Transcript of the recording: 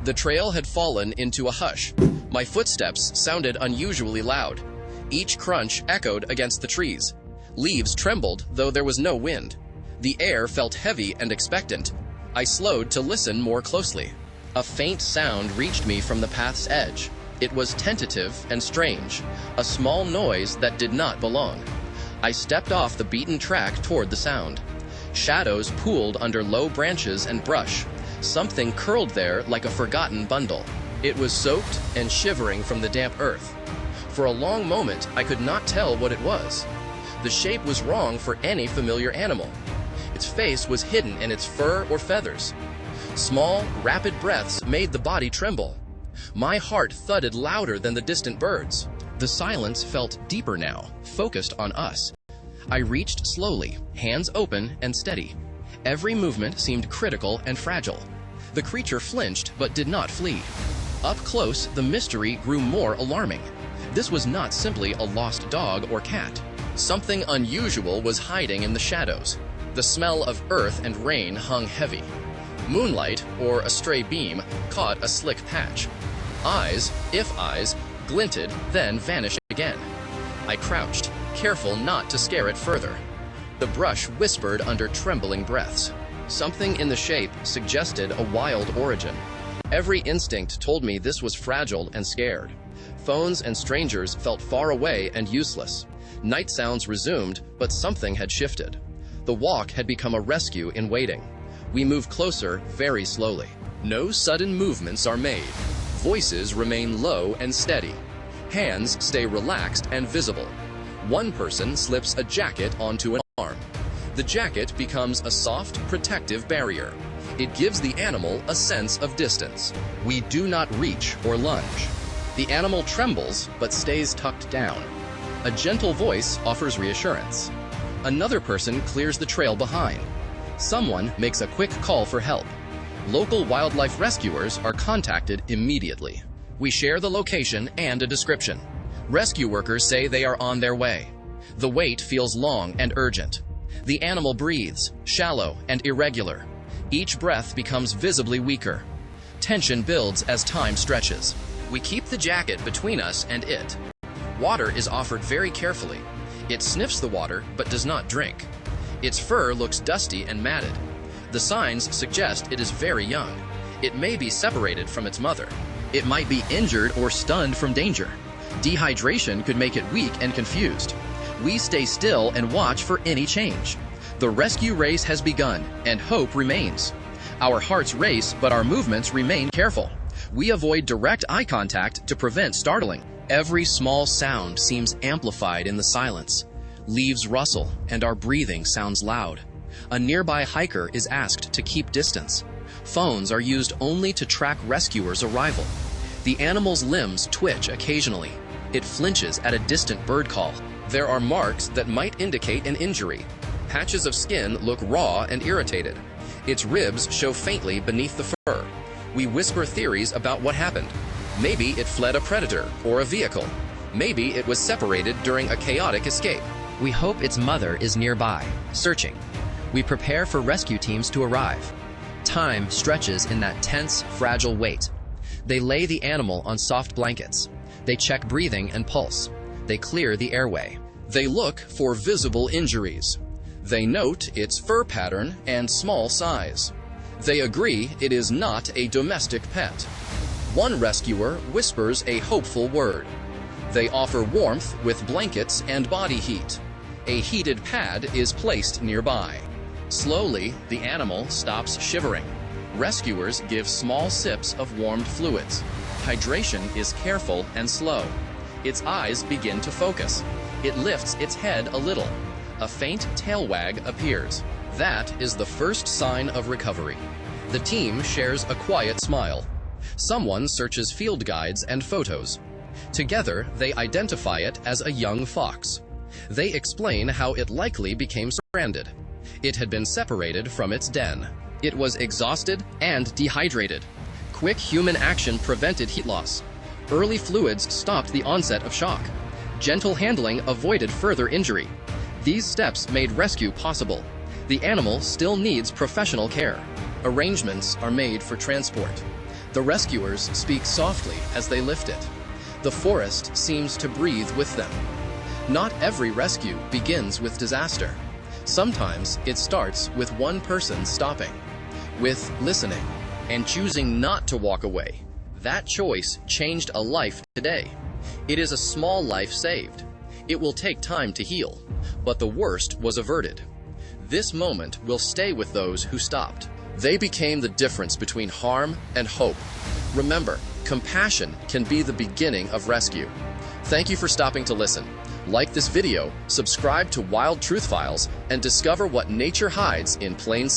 The trail had fallen into a hush. My footsteps sounded unusually loud. Each crunch echoed against the trees. Leaves trembled, though there was no wind. The air felt heavy and expectant. I slowed to listen more closely. A faint sound reached me from the path's edge. It was tentative and strange, a small noise that did not belong. I stepped off the beaten track toward the sound. Shadows pooled under low branches and brush. Something curled there like a forgotten bundle. It was soaked and shivering from the damp earth. For a long moment, I could not tell what it was. The shape was wrong for any familiar animal. Its face was hidden in its fur or feathers. Small, rapid breaths made the body tremble. My heart thudded louder than the distant birds. The silence felt deeper now, focused on us. I reached slowly, hands open and steady. Every movement seemed critical and fragile. The creature flinched but did not flee. Up close, the mystery grew more alarming. This was not simply a lost dog or cat. Something unusual was hiding in the shadows. The smell of earth and rain hung heavy. Moonlight, or a stray beam, caught a slick patch. Eyes, if eyes, glinted, then vanished again. I crouched, careful not to scare it further. The brush whispered under trembling breaths. Something in the shape suggested a wild origin. Every instinct told me this was fragile and scared. Phones and strangers felt far away and useless. Night sounds resumed, but something had shifted. The walk had become a rescue in waiting. We move closer very slowly. No sudden movements are made. Voices remain low and steady. Hands stay relaxed and visible. One person slips a jacket onto an arm. The jacket becomes a soft, protective barrier. It gives the animal a sense of distance. We do not reach or lunge. The animal trembles but stays tucked down. A gentle voice offers reassurance. Another person clears the trail behind. Someone makes a quick call for help. Local wildlife rescuers are contacted immediately. We share the location and a description. Rescue workers say they are on their way. The wait feels long and urgent. The animal breathes, shallow and irregular. Each breath becomes visibly weaker. Tension builds as time stretches. We keep the jacket between us and it. Water is offered very carefully. It sniffs the water but does not drink. Its fur looks dusty and matted. The signs suggest it is very young. It may be separated from its mother. It might be injured or stunned from danger. Dehydration could make it weak and confused. We stay still and watch for any change. The rescue race has begun, and hope remains. Our hearts race, but our movements remain careful. We avoid direct eye contact to prevent startling. Every small sound seems amplified in the silence. Leaves rustle, and our breathing sounds loud. A nearby hiker is asked to keep distance. Phones are used only to track rescuers' arrival. The animal's limbs twitch occasionally. It flinches at a distant bird call. There are marks that might indicate an injury. Patches of skin look raw and irritated. Its ribs show faintly beneath the fur. We whisper theories about what happened. Maybe it fled a predator or a vehicle. Maybe it was separated during a chaotic escape. We hope its mother is nearby, searching. We prepare for rescue teams to arrive. Time stretches in that tense, fragile wait. They lay the animal on soft blankets. They check breathing and pulse. They clear the airway. They look for visible injuries. They note its fur pattern and small size. They agree it is not a domestic pet. One rescuer whispers a hopeful word. They offer warmth with blankets and body heat. A heated pad is placed nearby. Slowly, the animal stops shivering. Rescuers give small sips of warmed fluids. Hydration is careful and slow. Its eyes begin to focus. It lifts its head a little. A faint tail wag appears. That is the first sign of recovery. The team shares a quiet smile. Someone searches field guides and photos. Together, they identify it as a young fox. They explain how it likely became stranded. It had been separated from its den. It was exhausted and dehydrated. Quick human action prevented heat loss. Early fluids stopped the onset of shock. Gentle handling avoided further injury. These steps made rescue possible. The animal still needs professional care. Arrangements are made for transport. The rescuers speak softly as they lift it. The forest seems to breathe with them. Not every rescue begins with disaster. Sometimes it starts with one person stopping, with listening, and choosing not to walk away. That choice changed a life today. It is a small life saved. It will take time to heal, but the worst was averted. This moment will stay with those who stopped. They became the difference between harm and hope. Remember, compassion can be the beginning of rescue. Thank you for stopping to listen. Like this video, subscribe to Wild Truth Files, and discover what nature hides in plain sight.